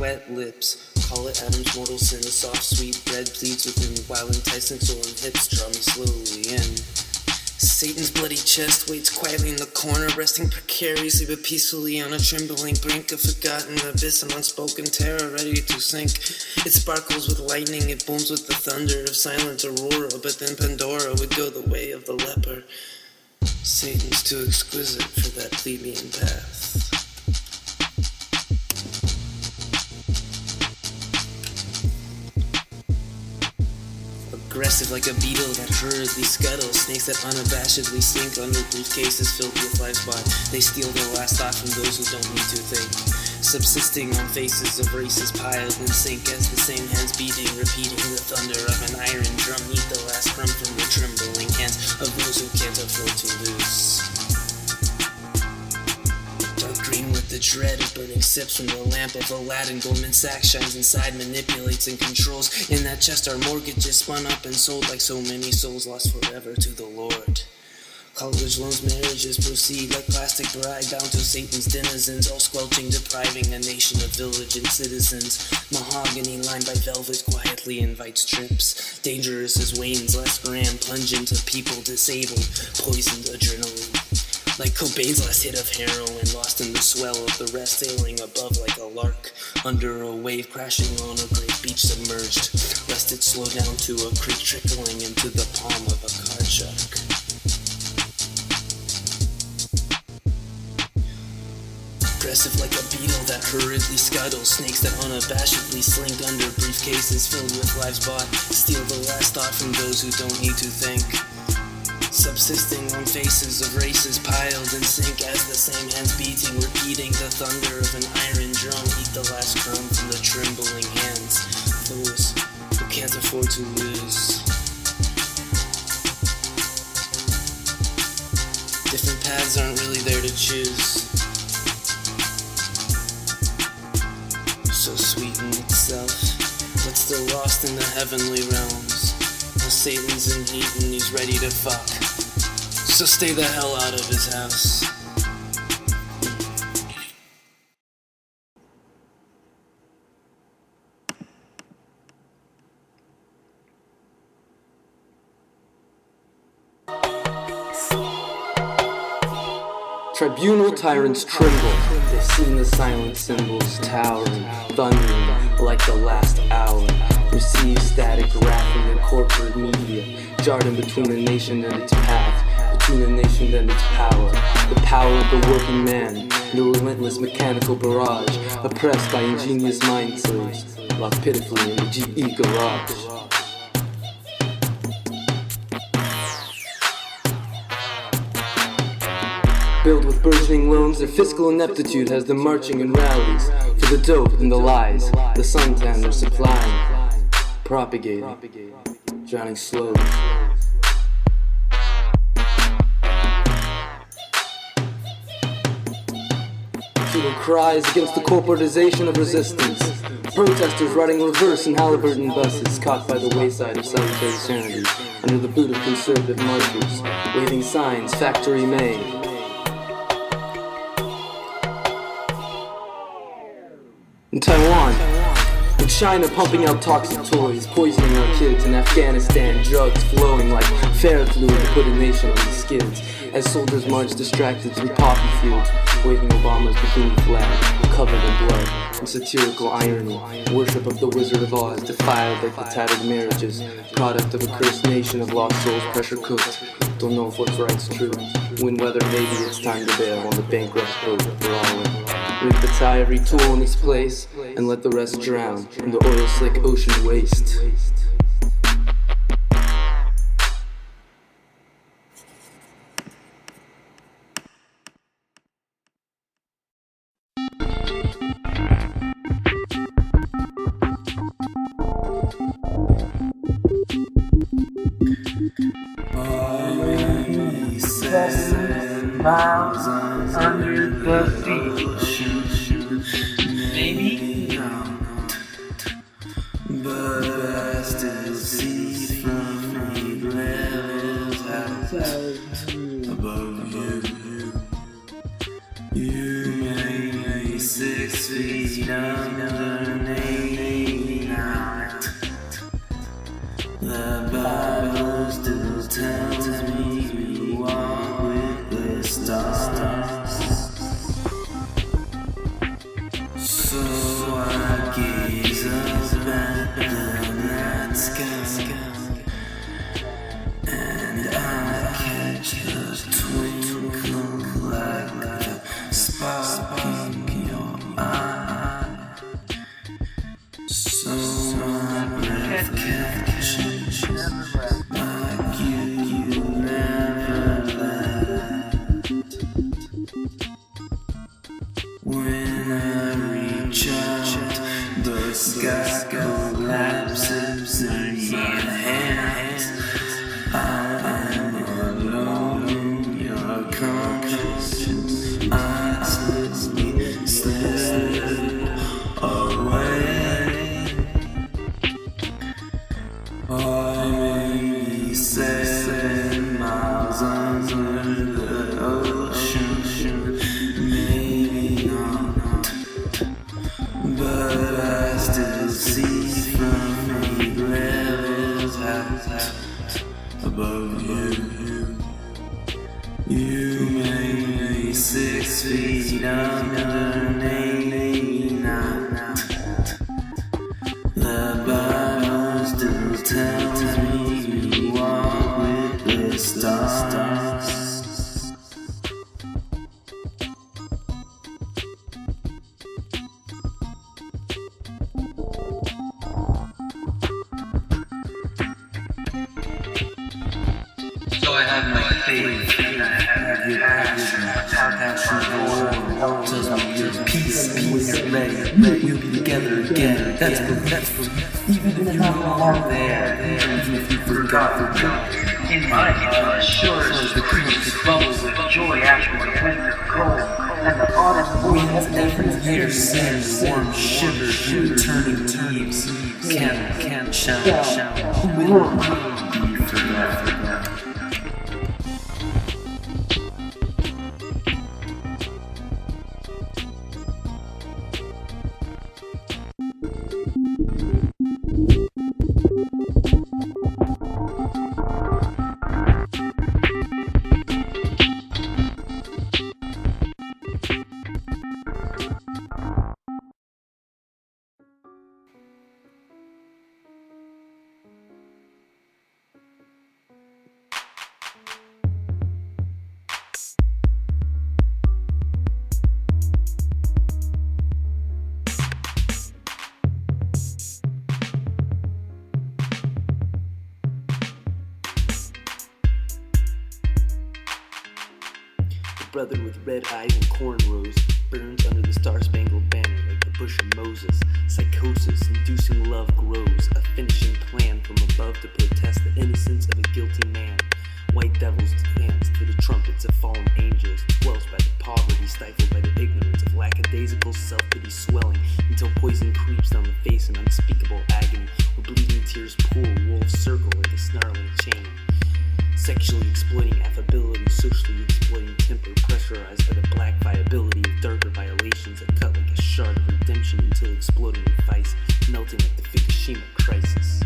wet lips. Call it Adam's mortal sin. The soft, sweet bread bleeds within, while enticing soul and hips draw me slowly in. Satan's bloody chest waits quietly in the corner, resting precariously but peacefully on a trembling brink of forgotten abyss of unspoken terror ready to sink. It sparkles with lightning, it booms with the thunder of silent aurora, but then Pandora would go the way of the leper. Satan's too exquisite for that plebeian path. Aggressive like a beetle that hurriedly scuttles, snakes that unabashedly sink under briefcases filled with life's bond. They steal their last thought from those who don't need to think, subsisting on faces of races piled and sink as the same hands beating, repeating the thunder of an iron drum. Eat the last crumb from the trembling hands of those who can't afford to lose. Green with the dread of burning sips from the lamp of Aladdin. Goldman Sachs shines inside, manipulates and controls. In that chest our mortgages spun up and sold like so many souls lost forever to the Lord. College loans, marriages proceed like plastic bride bound to Satan's denizens, all squelching, depriving a nation of village and citizens. Mahogany lined by velvet quietly invites trips. Dangerous as Wayne's last gram, pungent to people disabled, poisoned adrenaline. Like Cobain's last hit of heroin, lost in the swell of the rest, sailing above like a lark, under a wave crashing on a great beach submerged, lest it slow down to a creek trickling into the palm of a card shark. Aggressive like a beetle that hurriedly scuttles, snakes that unabashedly slink under briefcases filled with life's bought, steal the last thought from those who don't need to think. Subsisting on faces of races piled and sink as the same hands beating, repeating the thunder of an iron drum. Eat the last crumb from the trembling hands, those who can't afford to lose. Different paths aren't really there to choose. So sweet in itself, but still lost in the heavenly realms. Now Satan's in heat and he's ready to fuck. So stay the hell out of his house. Tribunal tyrants tremble. They've seen the silent symbols towering, thundering like the last hour. Receive static wrath from the corporate media, jarred in between a nation and its path. Between a nation and its power, the power of the working man, the relentless mechanical barrage, oppressed by ingenious mind slaves, locked pitifully in the GE garage. Filled with burgeoning loans, their fiscal ineptitude has them marching in rallies for the dope and the lies, the suntan they're supplying, propagating, drowning slowly. Feeling cries against the corporatization of resistance. Protesters riding reverse in Halliburton buses, caught by the wayside of solitary sanity, under the boot of conservative marchers, waving signs, factory made. In Taiwan, in China pumping out toxic toys, poisoning our kids. In Afghanistan, drugs flowing like fair fluid to put a nation on the skids, as soldiers march distracted through poppy fields, waving Obama's bikini flag, covered in blood and satirical irony. Worship of the Wizard of Oz, defiled like the tattered marriages, product of a cursed nation of lost souls, pressure cooked. Don't know if what's right's true. When whether maybe it's time to bail on the bankrupt boat we're all in. Rig the tie every tool in its place, and let the rest drown in the oil-slick ocean waste. Already 7 miles under the sea. Maybe not, but I still see from 8 levels out above you. You may be 6 feet underneath. with Kangfischer. Like you never left. When I reach out, the sky collapses in my hands. I am alone in your conscience. I slowly slip away. I may be 7 miles under the ocean, maybe not, but I still see from 8 levels out above you. You may be 6 feet under, maybe not. The Bible still tells me you walk with the stars. So I have my faith, and I have your passion. Our passion tells me you're peace, you're ready. We'll be together again. That's even if you're not there, even if you forgot. In my heart, sure as the creeks bubbles with joy after the winter cold, and the autumn Winds winds every year send warm shivers through turning leaves. Can't shout. Will be forgotten. Brother with red eyes and cornrows burns under the star-spangled banner like the bush of Moses. Psychosis, inducing love grows, a finishing plan from above to protest the innocence of a guilty man. White devils dance to the trumpets of fallen angels, squelched by the poverty, stifled by the ignorance of lackadaisical self-pity swelling until poison creeps down the face in unspeakable agony, where bleeding tears pool, wolves circle like a snarling chain. Sexually exploiting affability, socially exploiting temper, pressurized by the black viability of darker violations that cut like a shard of redemption until exploding with vice, melting like the Fukushima crisis.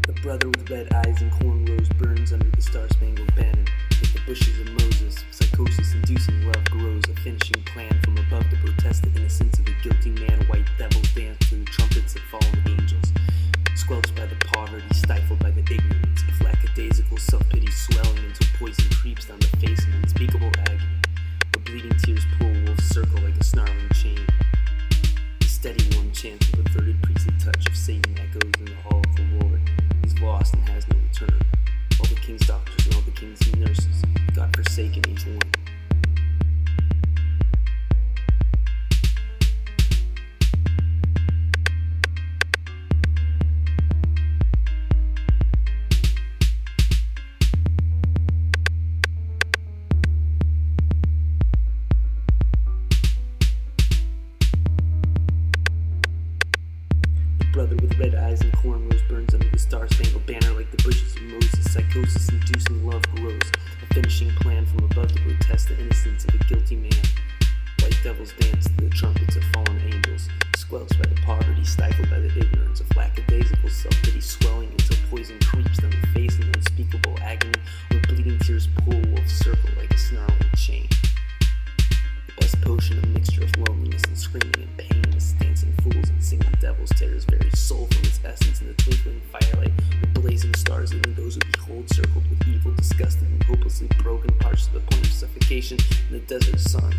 The brother with red eyes and cornrows burns under the star-spangled banner. Like the bushes of Moses, psychosis-inducing love grows, a finishing plan from above to protest the innocence of a guilty man. White devils dance to the trumpets of fallen angels, squelched by the poverty, stifled by the ignorance of lackadaisical self-pity swelling until poison creeps down the face in unspeakable agony, where bleeding tears pool, wolves circle like a snarling chain. The steady warm chant of perverted priestly touch of Satan echoes in the hall of the Lord. He's lost and has no return. All the king's doctors and all the king's nurses, God forsaken each one. Brother with red eyes and cornrows burns under the star-spangled banner like the bushes of Moses. Psychosis-inducing love grows, a finishing plan from above to protest the innocence of a guilty man. White devils dance to the trumpets of fallen angels, squelched by the poverty, stifled by the ignorance of lackadaisical self-pity swelling until poison creeps down the face in unspeakable agony, where bleeding tears pool, wolves circle like a snarling chain. The best potion, a mixture of loneliness and screaming and pain, is dancing fools and singing devil's tears. very soul from its essence in the twinkling firelight. The blazing stars, even those who behold, circled with evil, disgusted and hopelessly broken parts to the point of suffocation in the desert sun.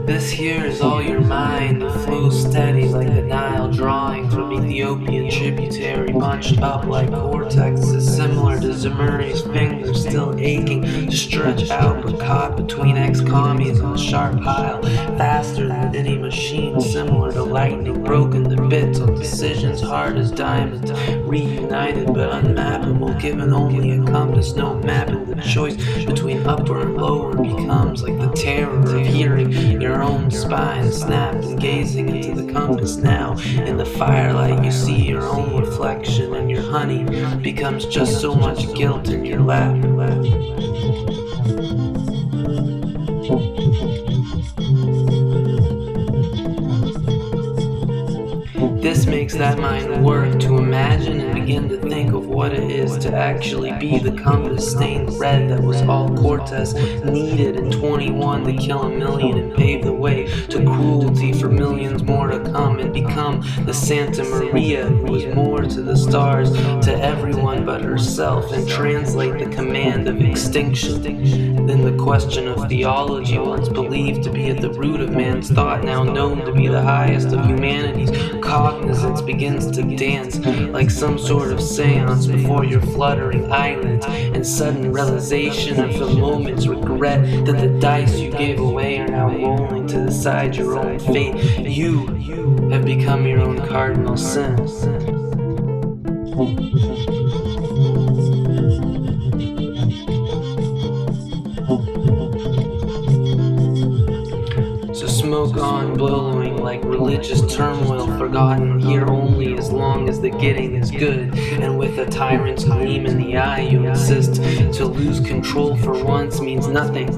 This here is all your mind, it flows steady like the Nile, drawing from Ethiopian tributary, bunched up like cortexes, similar to Zemuri's fingers, still aching to stretch out, but caught between ex-commies on a sharp pile, faster than any machine, similar to lightning, broken to bits on decisions hard as diamonds, reunited but unmappable, given only a compass, no mapping. The choice between upper and lower becomes like the terror of hearing your own spine snapped and gazing into the compass. Now in the firelight you see your own reflection, and your honey becomes just so much guilt in your lap. This makes that mind work to imagine and begin to think of what it is to actually be the compass stained red that was all Cortez needed in 21 to kill 1,000,000 and pave the way to cruelty for millions more to come, and become the Santa Maria who was more to the stars, to everyone but herself, and translate the command of extinction. Then the question of theology, once believed to be at the root of man's thought, now known to be the highest of humanity's cognizance, begins to dance like some sort of seance before your fluttering eyelids, and sudden realization of the moment's regret that the dice you gave away are now rolling to decide your own fate. You have become your own cardinal sin. So smoke on, billowing like religious turmoil, forgotten here only as long as the getting is good. And with a tyrant's gleam in the eye, you insist to lose control for once means nothing,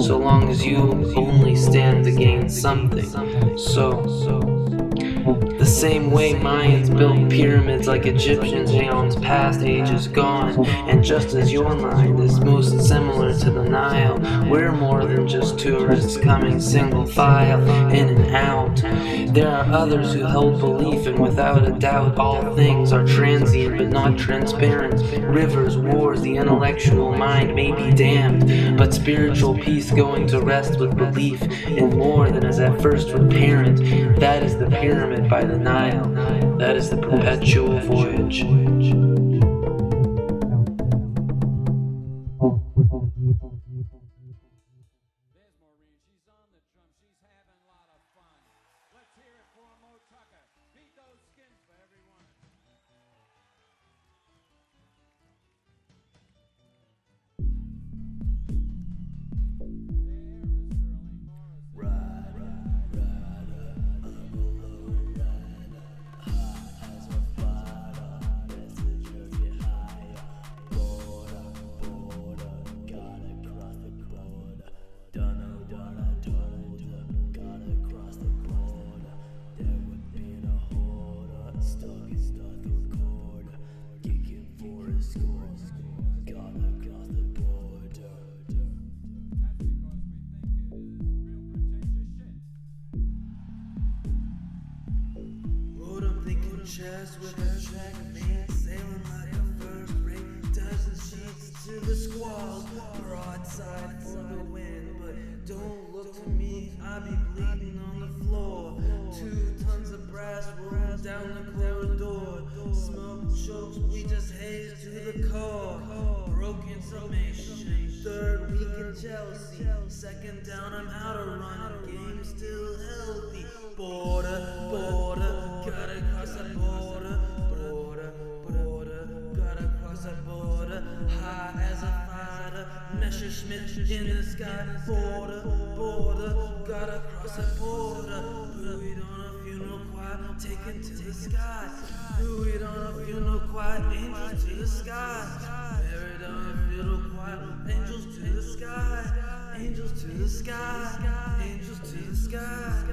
so long as you only stand to gain something. The same way Mayans built pyramids like Egyptians eons past, ages gone, and just as your mind is most similar to the Nile, we're more than just tourists coming single file in and out. There are others who held belief, and without a doubt all things are transient but not transparent. Rivers, wars, the intellectual mind may be damned, but spiritual peace going to rest with belief in more than is at first apparent. That is the pyramid by the Nile. That is the perpetual voyage. Chest with a checkmate, sailing like a first rate, dozen sheets to the squalls, broadside for the wind. But don't look to me, I be bleeding on the floor. 2 tons of brass rolling down the corridor. Smoke chokes, we just haze to the core. Broken summation, 3rd week in Chelsea. 2nd down, I'm out of running, game still healthy. Border, gotta cross the border, gotta cross the border. High as a fighter, Messerschmitt in the sky. Border, gotta cross the border. Buried on a funeral choir, taken to the sky. Buried on a funeral choir, angels to the sky. Buried on a funeral Angels to the sky, angels to the sky, angels to the sky.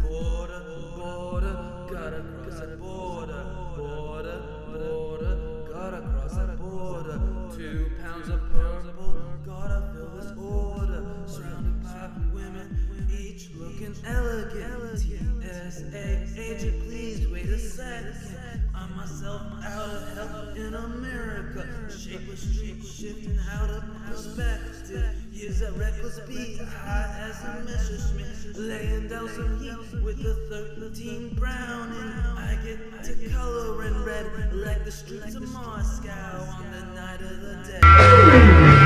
Border, border, gotta cross that border. Border, border, gotta cross that border. 2 pounds of purple, gotta fill this order. Surrounded by women, each looking elegant. TSA agent, please wait a second. I'm myself out of hell in America. Shapeless street shifting out of perspective. Use that reckless beat high as a Messerschmitt. Laying down some heat with the 13 Brown. And I get to color in red like the streets of Moscow on the night of the day.